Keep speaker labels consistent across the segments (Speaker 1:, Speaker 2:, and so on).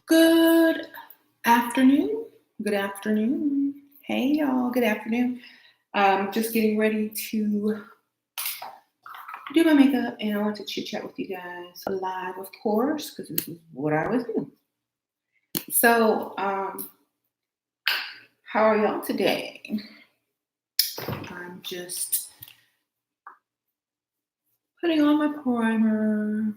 Speaker 1: Good afternoon. Good afternoon. Hey, y'all. Good afternoon. Just getting ready to do my makeup, and I want to chit chat with you guys live, of course, because this is what I always do. So, how are y'all today? I'm just putting on my primer.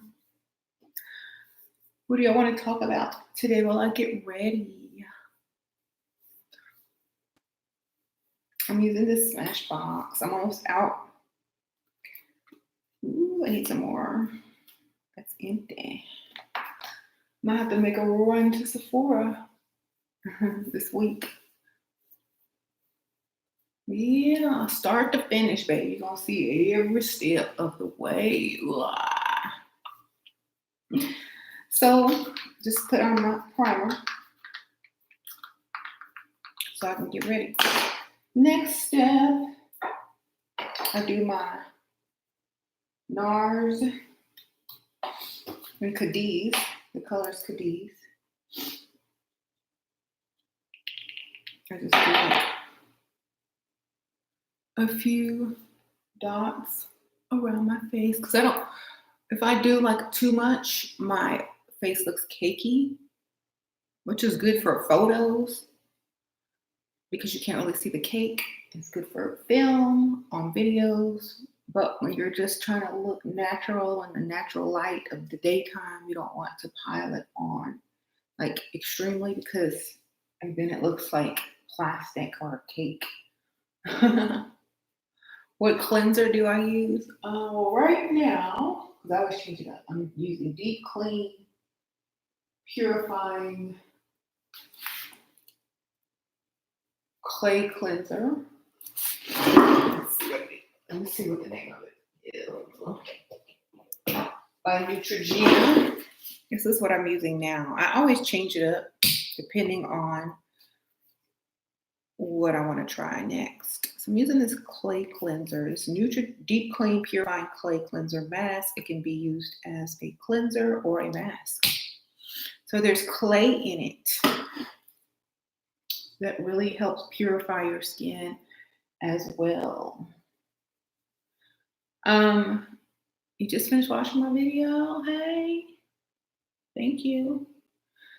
Speaker 1: What do y'all want to talk about today while I get ready? I'm using this Smashbox. I'm almost out. Ooh, I need some more. That's empty. Might have to make a run to Sephora this week. Yeah, start to finish, baby. You're gonna see every step of the way. So just put on my primer so I can get ready. Next step, I do my NARS and Cadiz. The color's Cadiz. I just do like a few dots around my face because if I do like too much, my face looks cakey, which is good for photos because you can't really see the cake. It's good for film, on videos, but when you're just trying to look natural in the natural light of the daytime, you don't want to pile it on like extremely because then it looks like plastic or cake. What cleanser do I use? Right now, because I always change it up, I'm using Deep Clean Purifying Clay Cleanser. Let me see what the name of it is. By Neutrogena. This is what I'm using now. I always change it up depending on what I want to try next. So I'm using this clay cleanser, this Deep Clean Purifying Clay Cleanser mask. It can be used as a cleanser or a mask. So there's clay in it that really helps purify your skin as well. You just finished watching my video? Hey, thank you.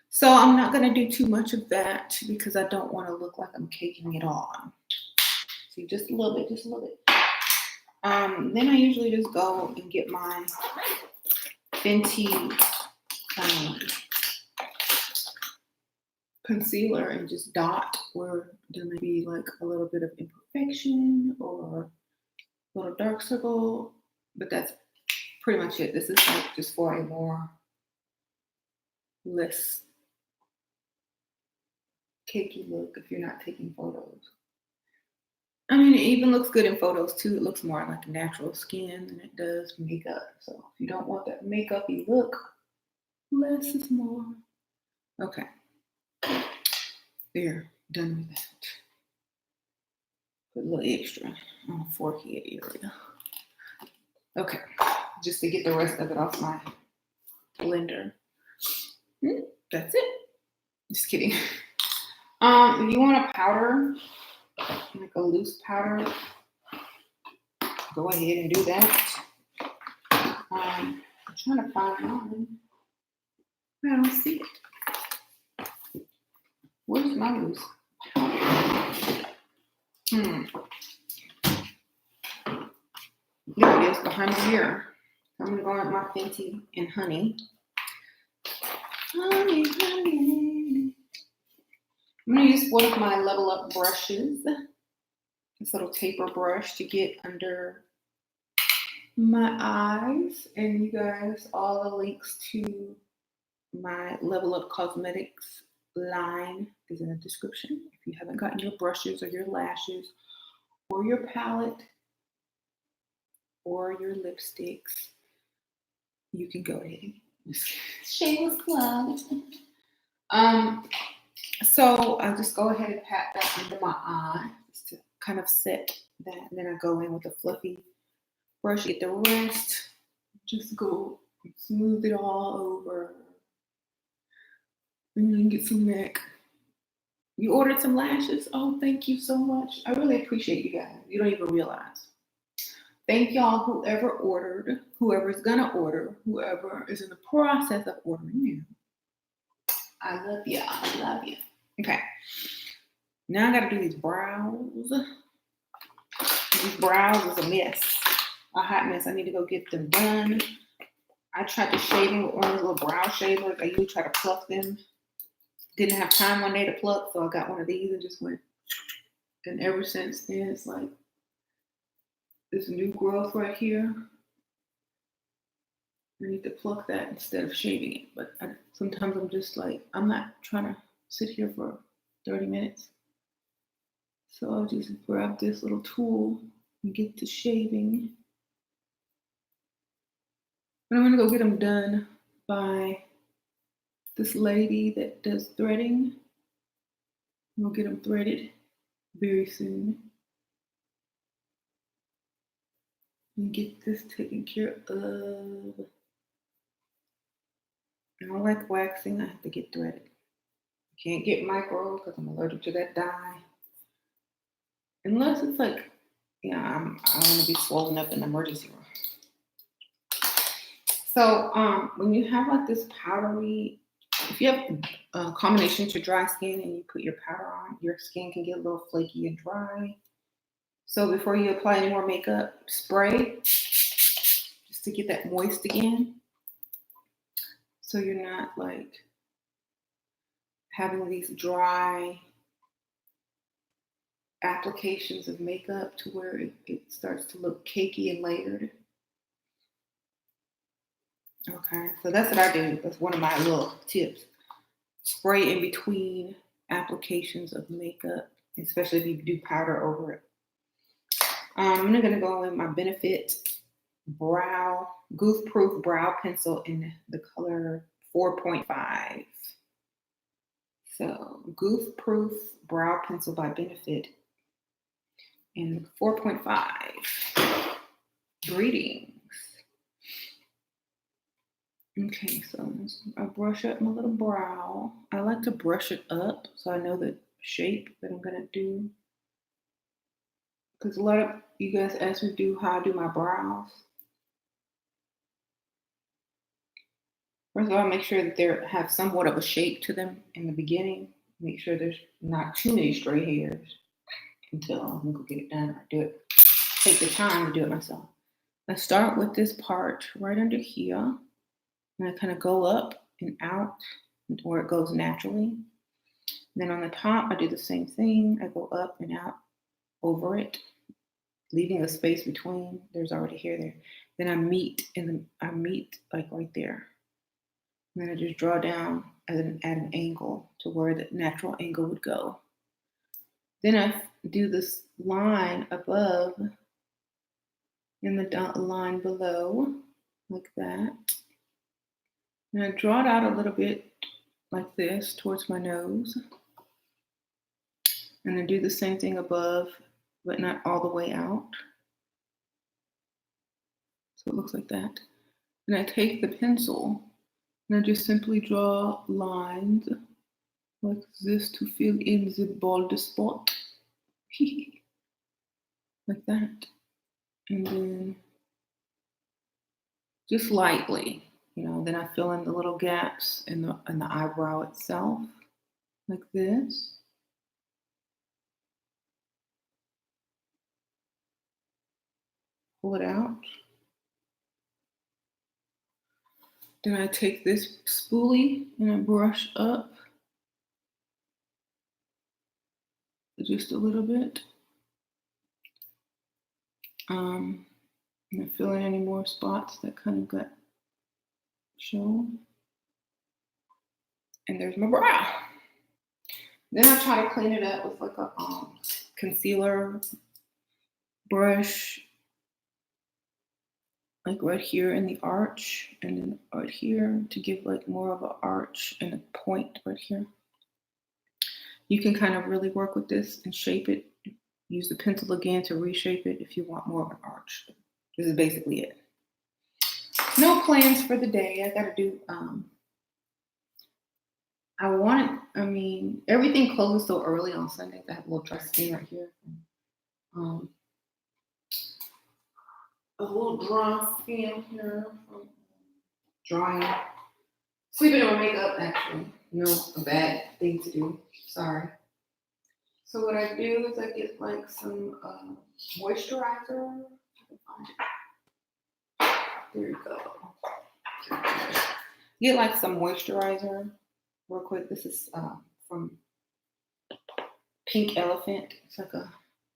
Speaker 1: So I'm not going to do too much of that because I don't want to look like I'm caking it on. See, just a little bit, just a little bit. Then I usually just go and get my Fenty concealer and just dot where there may be like a little bit of imperfection or a little dark circle, but that's pretty much it. This is like just for a more less cakey look if you're not taking photos. I mean, it even looks good in photos too. It looks more like natural skin than it does makeup. So if you don't want that makeup-y look, less is more. Okay. There, done with that. Put a little extra on the forehead area. Okay, just to get the rest of it off my blender. That's it. Just kidding. If you want a powder, like a loose powder, go ahead and do that. I'm trying to find mine. I don't see it. Where's my loose powder? There it is, behind my ear. I'm gonna go with my Fenty and Honey. Honey, honey. I'm gonna use one of my Level Up brushes, this little taper brush to get under my eyes. And you guys, all the links to my Level Up Cosmetics line is in the description. If you haven't gotten your brushes or your lashes or your palette or your lipsticks, you can go ahead and shameless plug. So I just go ahead and pat that under my eye just to kind of set that, and then I go in with a fluffy brush, get the rest, just go smooth it all over. And then get some neck. You ordered some lashes? Oh, thank you so much. I really appreciate you guys. You don't even realize. Thank y'all, whoever ordered, whoever's gonna order, whoever is in the process of ordering now. I love you. I love you. Okay. Now I gotta do these brows. These brows is a mess. A hot mess. I need to go get them done. I tried to shave them with one of those little brow shavers. I usually try to pluck them. Didn't have time one day to pluck, so I got one of these and just went. And ever since then, it's like this new growth right here. I need to pluck that instead of shaving it. But sometimes I'm just like, I'm not trying to sit here for 30 minutes. So I'll just grab this little tool and get to shaving. And I'm gonna go get them done by this lady that does threading. We'll get them threaded very soon. And get this taken care of. I don't like waxing, I have to get threaded. Can't get micro because I'm allergic to that dye. Unless it's like, yeah, I want to be swollen up in the emergency room. So when you have like this powdery, if you have a combination to dry skin and you put your powder on, your skin can get a little flaky and dry. So before you apply any more makeup, spray just to get that moist again. So you're not like having these dry applications of makeup to where it starts to look cakey and layered. Okay, so that's what I do. That's one of my little tips. Spray in between applications of makeup, especially if you do powder over it. I'm gonna go in my Benefit Brow Goof Proof Brow Pencil in the color 4.5. So Goof Proof Brow Pencil by Benefit in 4.5. Greetings. Okay, so I brush up my little brow. I like to brush it up so I know the shape that I'm gonna do. Because a lot of you guys ask me how I do my brows. First of all, make sure that they have somewhat of a shape to them in the beginning. Make sure there's not too many stray hairs until I'm gonna go get it done or do it. Take the time to do it myself. I start with this part right under here. And I kind of go up and out where it goes naturally. Then on the top, I do the same thing. I go up and out over it, leaving a space between. There's already hair there. Then I meet like right there. And then I just draw down at an angle to where the natural angle would go. Then I do this line above and the line below, like that. And I draw it out a little bit like this towards my nose. And then do the same thing above, but not all the way out. So it looks like that. And I take the pencil and I just simply draw lines like this to fill in the bald spot. Like that. And then just lightly, then I fill in the little gaps in the eyebrow itself, like this. Pull it out. Then I take this spoolie and I brush up just a little bit. And I fill in any more spots that kind of got shown. And there's my brow. Then I try to clean it up with like a concealer brush, like right here in the arch, and then right here to give like more of an arch and a point right here. You can kind of really work with this and shape it. Use the pencil again to reshape it if you want more of an arch. This is basically it. No plans for the day. I gotta do everything closes so early on Sundays. I have a little dry skin right here. Um, a little dry skin here from drying. Sleeping on makeup, actually. A bad thing to do. Sorry. So what I do is I get like some moisturizer. There you go. Get like some moisturizer real quick. This is from Pink Elephant. It's like a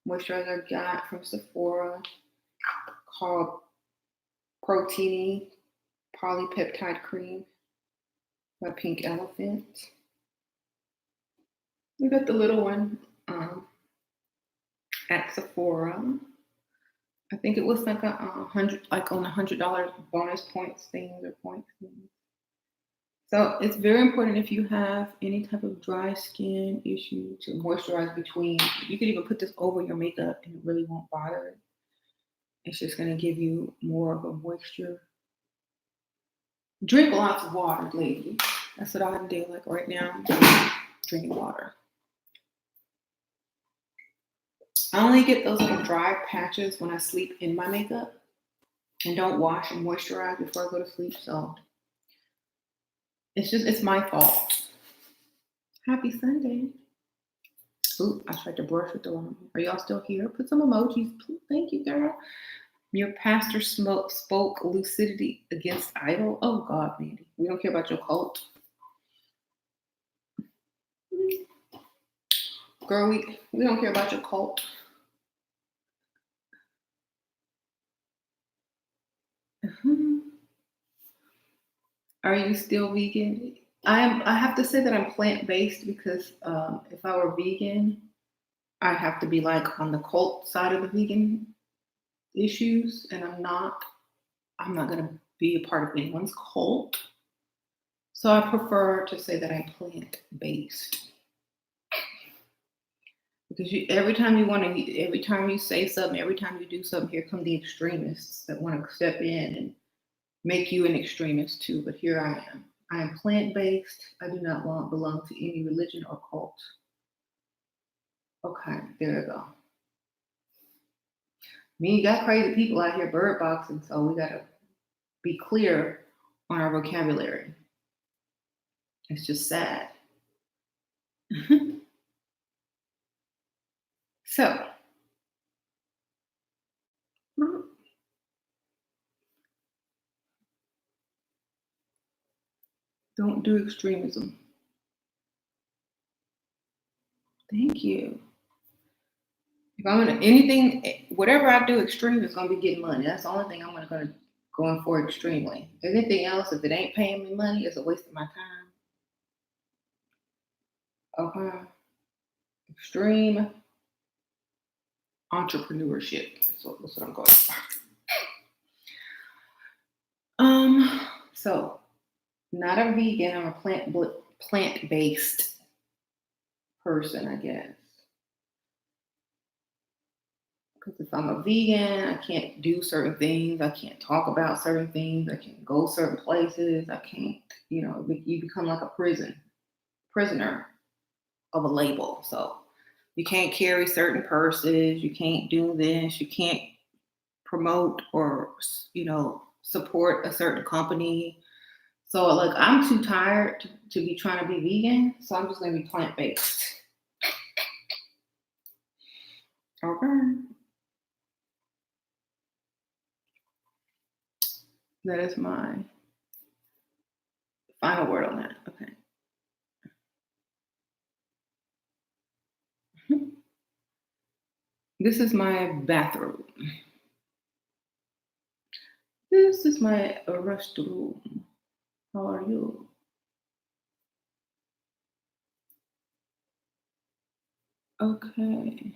Speaker 1: moisturizer I got from Sephora called Protein Polypeptide Cream by Pink Elephant. We got the little one at Sephora. I think it was like like on $100 bonus points things or points things. So it's very important if you have any type of dry skin issue to moisturize between. You could even put this over your makeup and it really won't bother it. It's just going to give you more of a moisture. Drink lots of water, ladies. That's what I do. Like right now, I'm drinking water. I only get those little dry patches when I sleep in my makeup and don't wash and moisturize before I go to sleep. So it's my fault. Happy Sunday. Ooh, I tried to brush with the wrong. Are y'all still here? Put some emojis. Thank you, girl. Your pastor spoke lucidity against idol. Oh God, Mandy. We don't care about your cult. Girl, we don't care about your cult. Are you still vegan? I have to say that I'm plant-based because if I were vegan, I have to be like on the cult side of the vegan issues, and I'm not going to be a part of anyone's cult. So I prefer to say that I'm plant-based. Because every time you say something, every time you do something, here come the extremists that want to step in and make you an extremist too. But here I am. I am plant-based. I do not belong to any religion or cult. Okay, there you go. You got crazy people out here bird boxing, so we gotta be clear on our vocabulary. It's just sad. So, don't do extremism. Thank you. If I'm gonna whatever I do extreme is gonna be getting money. That's the only thing I'm gonna going for extremely. Anything else, if it ain't paying me money, it's a waste of my time. Okay. Extreme entrepreneurship. That's what I'm going for. So not a vegan, I'm a plant-based person, I guess. Because if I'm a vegan, I can't do certain things. I can't talk about certain things. I can't go certain places. I can't, you become like a prisoner of a label. So you can't carry certain purses. You can't do this. You can't promote or, support a certain company. So like I'm too tired to be trying to be vegan. So I'm just going to be plant-based. Okay. That is my final word on that. Okay. This is my bathroom. This is my restroom. How are you? Okay.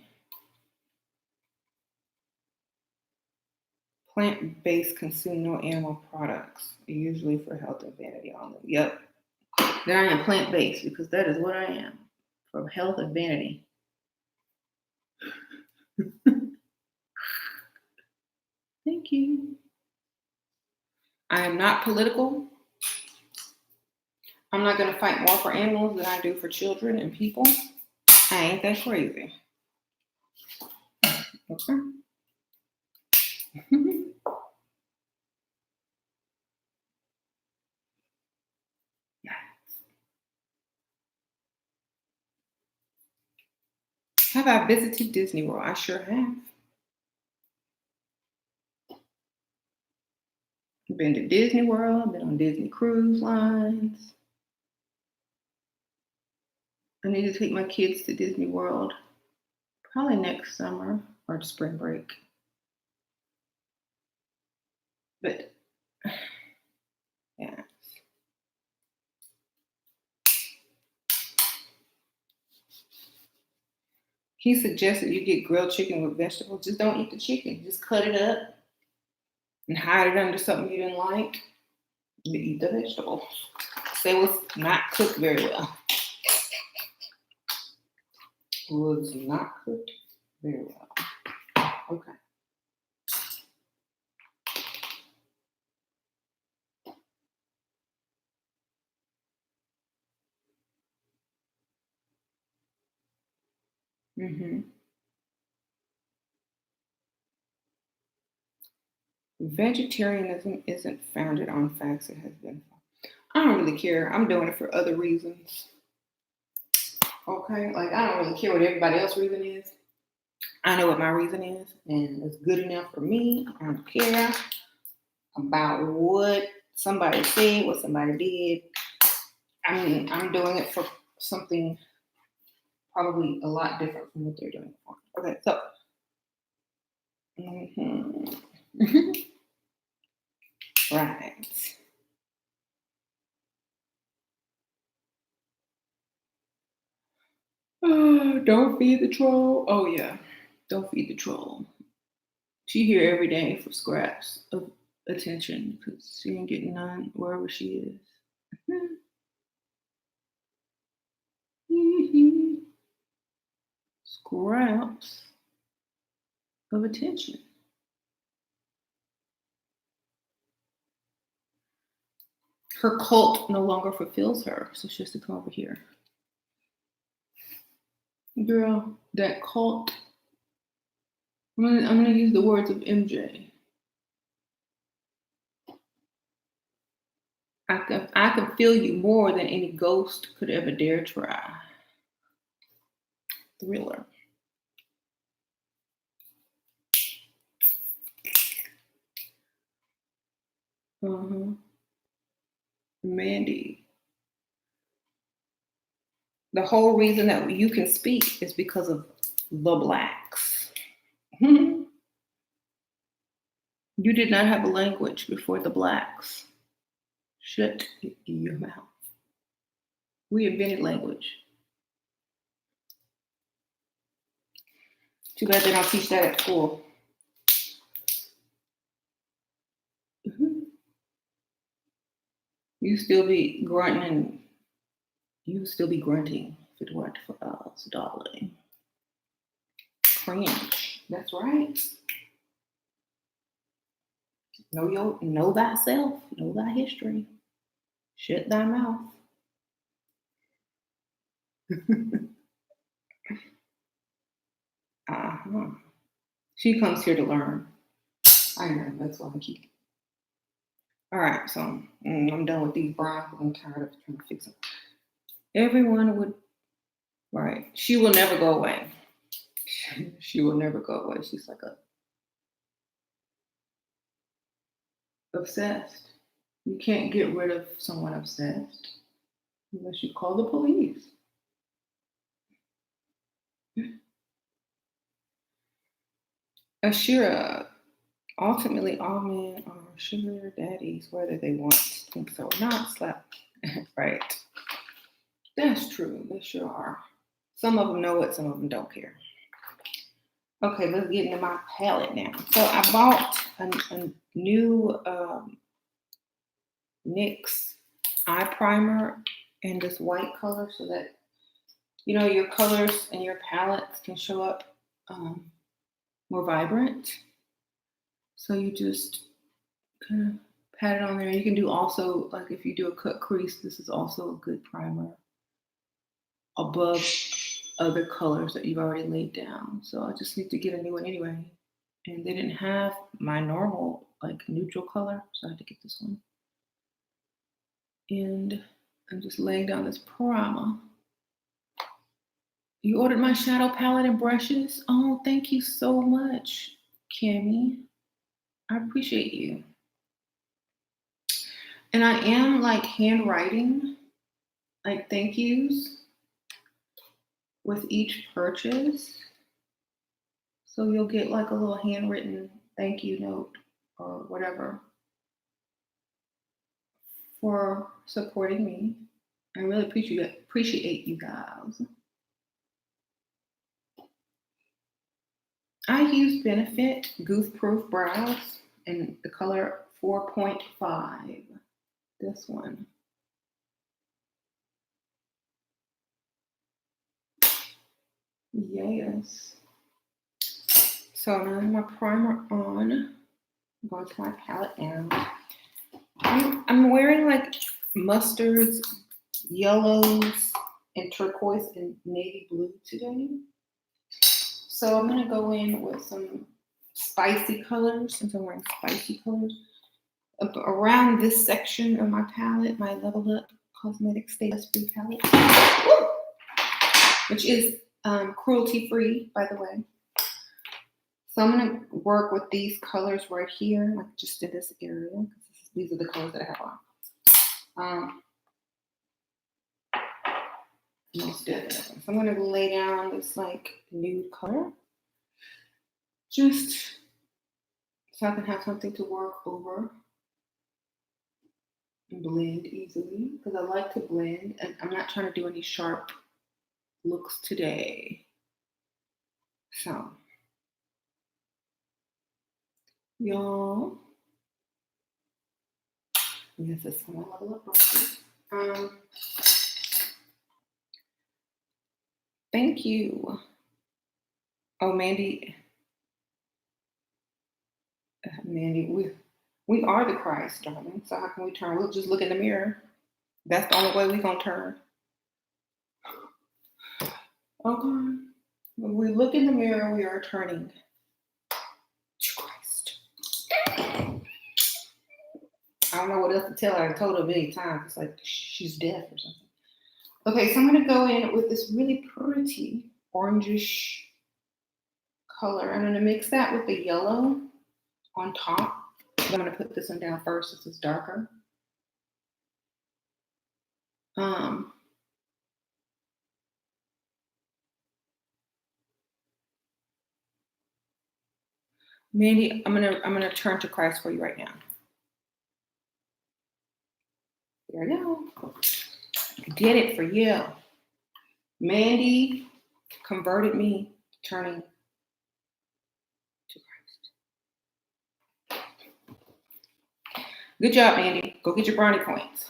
Speaker 1: Plant-based, consume no animal products, usually for health and vanity only. Yep. Then I am plant-based because that is what I am, for health and vanity. Thank you. I am not political. I'm not going to fight more for animals than I do for children and people. I ain't that crazy. Okay. Have I visited Disney World? I sure have. I've been to Disney World, been on Disney cruise lines. I need to take my kids to Disney World probably next summer or spring break. But yeah. He suggested you get grilled chicken with vegetables. Just don't eat the chicken. Just cut it up and hide it under something you didn't like. You eat the vegetables. Say it was not cooked very well. Was not cooked very well. Okay. Mm-hmm. Vegetarianism isn't founded on facts. It has been. I don't really care. I'm doing it for other reasons. Okay? Like, I don't really care what everybody else's reason is. I know what my reason is, and it's good enough for me. I don't care about what somebody said, what somebody did. I mean, I'm doing it for something probably a lot different from what they're doing it for. Okay, so. Right. Oh, don't feed the troll. Oh, yeah. Don't feed the troll. She here every day for scraps of attention because she ain't getting none wherever she is. Scraps of attention. Her cult no longer fulfills her, so she has to come over here. Girl, that cult. I'm gonna use the words of MJ. I can feel you more than any ghost could ever dare try. Thriller. Mandy. The whole reason that you can speak is because of the blacks. You did not have a language before the blacks. Shut your mouth. We invented language. Too bad they don't teach that at school. You still be grunting and you still be grunting if it weren't for us, darling. Cringe. That's right. Know thyself, know thy history. Shut thy mouth. Uh-huh. She comes here to learn. I know, that's why I keep. All right, so I'm done with these bronze. I'm tired of trying to fix them. Everyone would, right. She will never go away. She will never go away. She's like obsessed. You can't get rid of someone obsessed unless you call the police. Ashira, ultimately all men are sugar daddies, whether they want to think so or not. Slap. Right. That's true. They sure are. Some of them know it, some of them don't care. Okay, let's get into my palette now. So I bought a new NYX eye primer in this white color so that, your colors and your palettes can show up more vibrant. So you just kind of pat it on there. You can do also, like if you do a cut crease, this is also a good primer above other colors that you've already laid down. So I just need to get a new one anyway. And they didn't have my normal like neutral color, so I had to get this one. And I'm just laying down this primer. You ordered my shadow palette and brushes? Oh, thank you so much, Kimmy. I appreciate you. And I am like handwriting like thank yous with each purchase. So you'll get like a little handwritten thank you note or whatever for supporting me. I really appreciate you guys. I use Benefit Goof Proof Brows in the color 4.5. This one. Yes. So now my primer on. I'm going to my palette now. I'm wearing like mustards, yellows, and turquoise and navy blue today. So I'm gonna go in with some spicy colors, since I'm wearing spicy colors. Around this section of my palette, my Level Up Cosmetic Status Free palette, which is cruelty free, by the way. So I'm gonna work with these colors right here, like just in this area, because these are the colors that I have on. Most definitely. So I'm gonna lay down this like nude color, just so I can have something to work over and blend easily, because I like to blend, and I'm not trying to do any sharp looks today. So, y'all, this is my Level Up brushes. Thank you. Oh, Mandy, we are the Christ, darling. So how can we turn? We'll just look in the mirror. That's the only way we're gonna turn. Okay. When we look in the mirror, we are turning to Christ. I don't know what else to tell her. I told her a million times. It's like she's deaf or something. Okay, so I'm gonna go in with this really pretty orangish color. I'm gonna mix that with the yellow on top. I'm gonna put this one down first. This is darker. Mandy, I'm gonna turn to Christ for you right now. There we go. Did it for you. Mandy converted me, turning to Christ. Good job, Mandy. Go get your brownie points.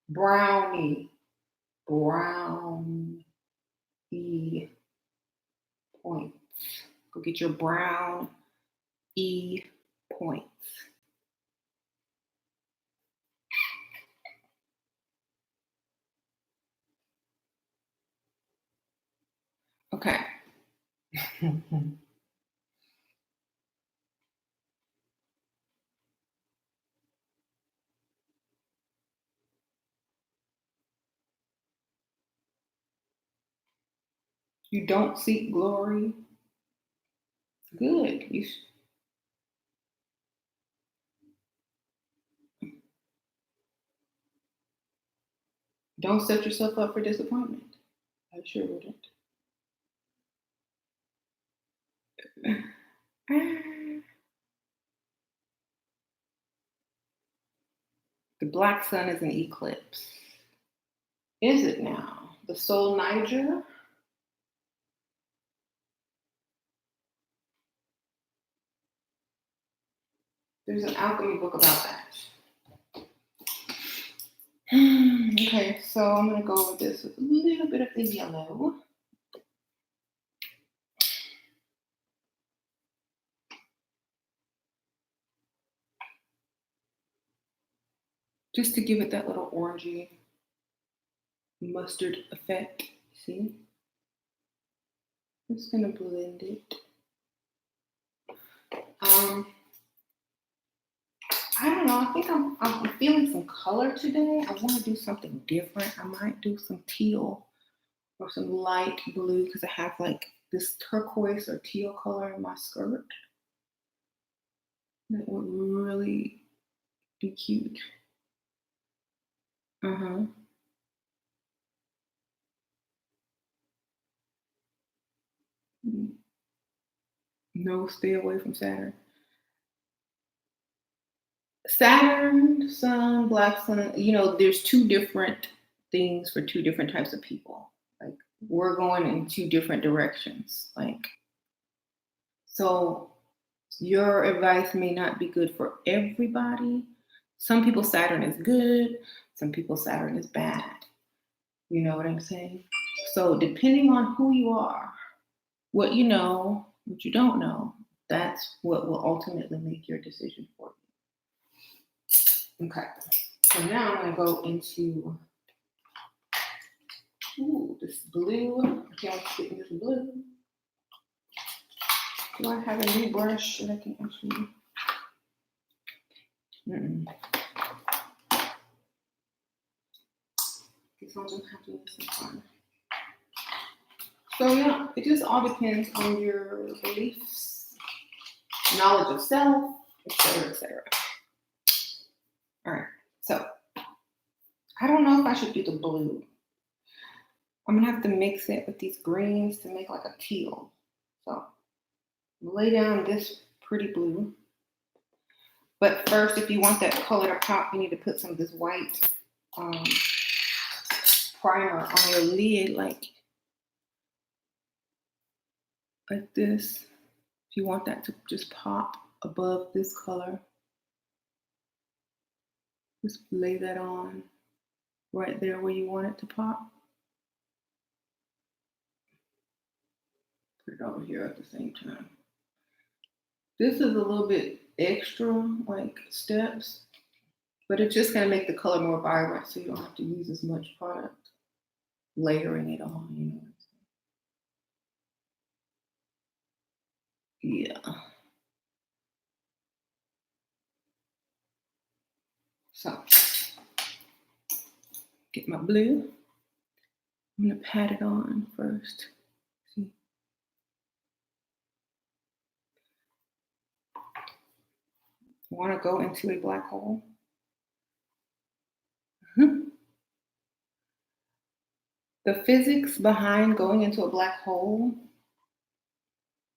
Speaker 1: Brownie points. Go get your brown points. Okay. You don't seek glory. Good. Don't set yourself up for disappointment. I sure wouldn't. The black sun is an eclipse. Is it now? The Soul Niger? There's an alchemy book about that. Okay, so I'm gonna go with this with a little bit of the yellow. just to give it that little orangey mustard effect. See? I'm just gonna blend it. I don't know. I think I'm feeling some color today. I want to do something different. I might do some teal or some light blue because I have like this turquoise or teal color in my skirt. That would really be cute. No, stay away from Saturn. Saturn, Sun, Black Sun, there's two different things for two different types of people. Like, we're going in two different directions. Like, so your advice may not be good for everybody. Some people Saturn is good, some people Saturn is bad. You know what I'm saying? So depending on who you are, what you know, what you don't know, that's what will ultimately make your decision for you. Okay, so now I'm gonna go into this blue. I can't wait to get in this blue. Do I have a new brush that I can actually? Guess I'll just have to use some fun. So yeah, it just all depends on your beliefs, knowledge of self, etc., etc. All right, so I don't know if I should do the blue. I'm gonna have to mix it with these greens to make like a teal. So lay down this pretty blue. But first, if you want that color to pop, you need to put some of this white primer on your lid, like this. If you want that to just pop above this color, just lay that on right there where you want it to pop. Put it over here at the same time. This is a little bit extra, like steps, but it's just gonna make the color more vibrant so you don't have to use as much product layering it on, Yeah. So, get my blue. I'm gonna pat it on first. See? You wanna go into a black hole? The physics behind going into a black hole,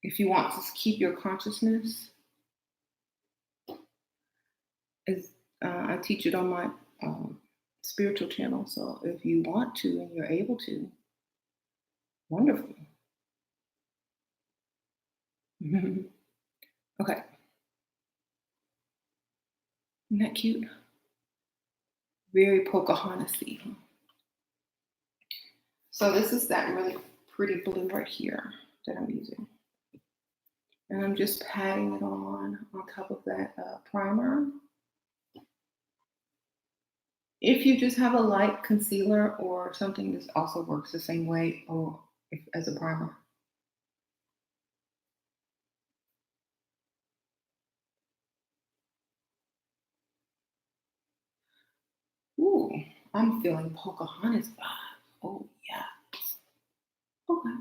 Speaker 1: if you want to keep your consciousness, is I teach it on my spiritual channel. So if you want to and you're able to, wonderful. Okay. Isn't that cute? Very Pocahontas-y. So this is that really pretty blue right here that I'm using. And I'm just patting it on top of that primer. If you just have a light concealer or something, this also works the same way as a primer. Ooh, I'm feeling Pocahontas vibe. Oh, yeah. Okay.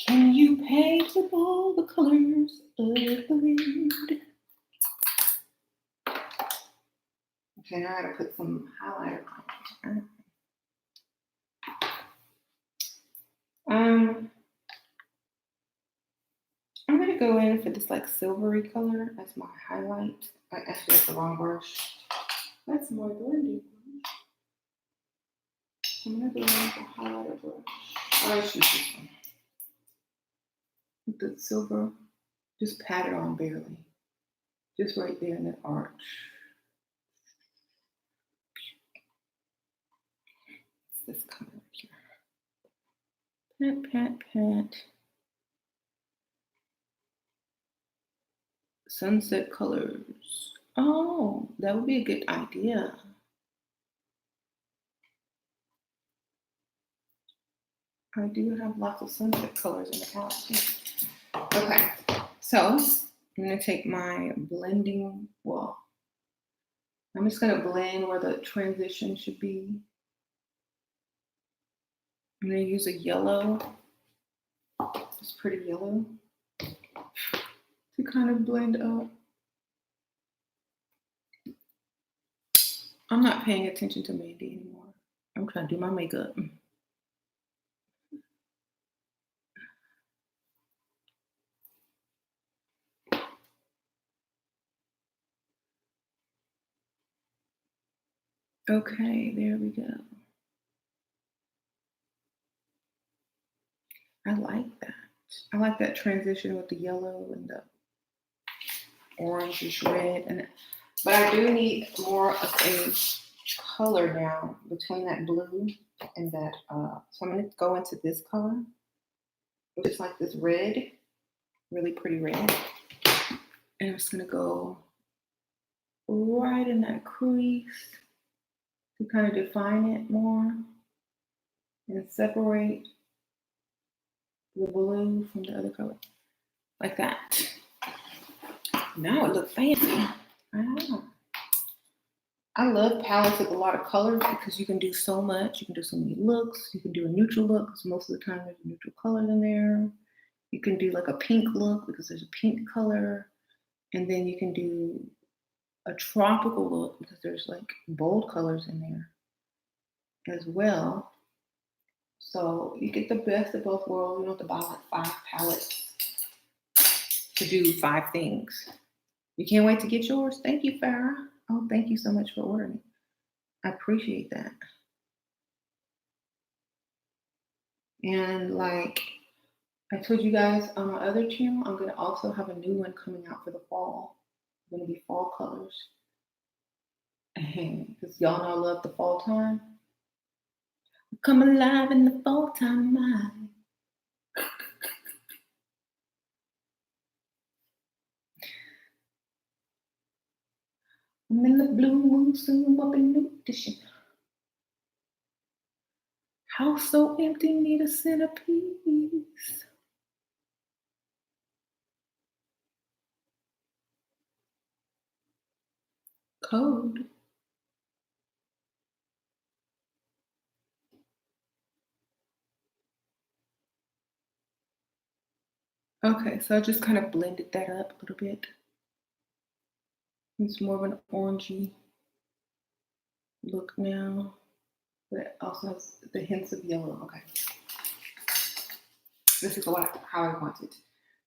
Speaker 1: Can you paint with all the colors of the wind? Okay, now I gotta put some highlighter on. I'm gonna go in for this like silvery color as my highlight. Actually, that's the wrong brush. That's my blending brush. I'm gonna go in with the highlighter brush. I should use this one. With the silver, just pat it on barely. Just right there in that arch. It's this color right here. Pat, pat, pat. Sunset colors. Oh, that would be a good idea. I do have lots of sunset colors in the house. Okay, so I'm gonna take my blending, well, I'm just gonna blend where the transition should be. I'm gonna use a yellow, this pretty yellow, to kind of blend up. I'm not paying attention to Mandy anymore. I'm trying to do my makeup. Okay, there we go. I like that. I like that transition with the yellow and the orangish red. But I do need more of a color now between that blue and that. So I'm going to go into this color, which is like this red, really pretty red. And I'm just going to go right in that crease to kind of define it more and separate the blue from the other color, like that. Now it looks fancy. I love palettes with a lot of colors because you can do so much. You can do so many looks. You can do a neutral look because most of the time there's a neutral color in there. You can do like a pink look because there's a pink color. And then you can do a tropical look because there's like bold colors in there as well. So you get the best of both worlds. You don't have to buy like 5 palettes to do 5 things. You can't wait to get yours? Thank you, Farrah. Oh, thank you so much for ordering. I appreciate that. And like I told you guys on my other channel, I'm going to also have a new one coming out for the fall. It's going to be fall colors. Because y'all know I love the fall time. Come alive in the fall time, mind. I'm in the blue moon, soon up in new edition. House so empty, need a centerpiece. Code. Okay, so I just kind of blended that up a little bit. It's more of an orangey look now, but it also has the hints of yellow. Okay. This is how I want it.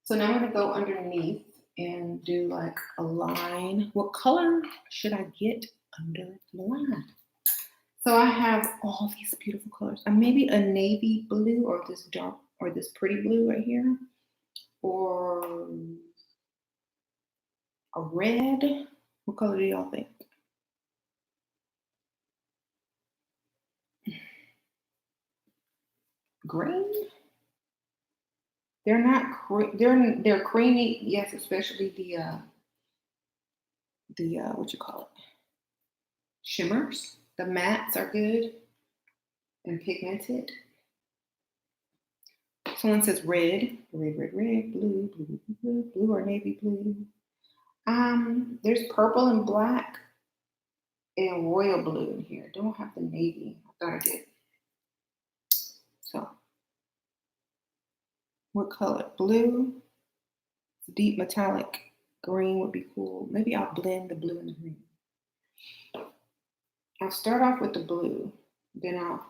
Speaker 1: So now I'm going to go underneath and do like a line. What color should I get under the line? So I have all these beautiful colors. Maybe a navy blue or this dark or this pretty blue right here. Or a red. What color do y'all think? Green? They're not they're creamy, yes, especially the what you call it? Shimmers. The mattes are good and pigmented. Someone says red, red, red, red, blue, blue, blue, blue, or navy blue. There's purple and black and royal blue in here. Don't have the navy. I thought I did. So, what color? Blue, deep metallic green would be cool. Maybe I'll blend the blue and the green. I'll start off with the blue, then I'll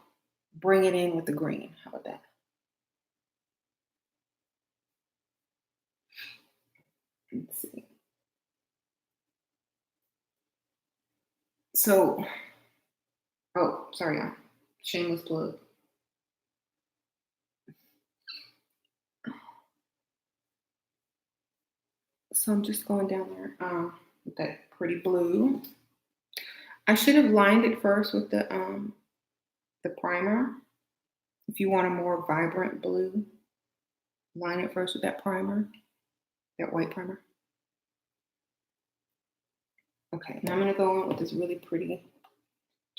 Speaker 1: bring it in with the green. How about that? Let's see. So, oh, sorry, shameless plug. So I'm just going down there with that pretty blue. I should have lined it first with the primer. If you want a more vibrant blue, line it first with that primer, that white primer. Okay, now I'm gonna go in with this really pretty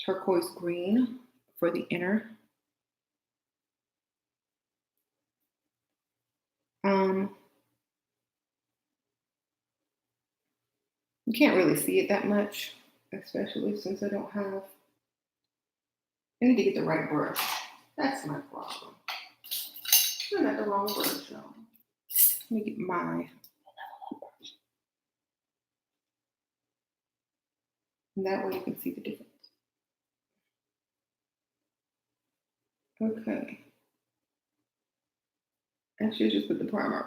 Speaker 1: turquoise green for the inner. You can't really see it that much, especially since I don't have, I need to get the right brush. That's my problem. I got the wrong brush, y'all. Let me get my, and that way you can see the difference. Okay. I should just put the primer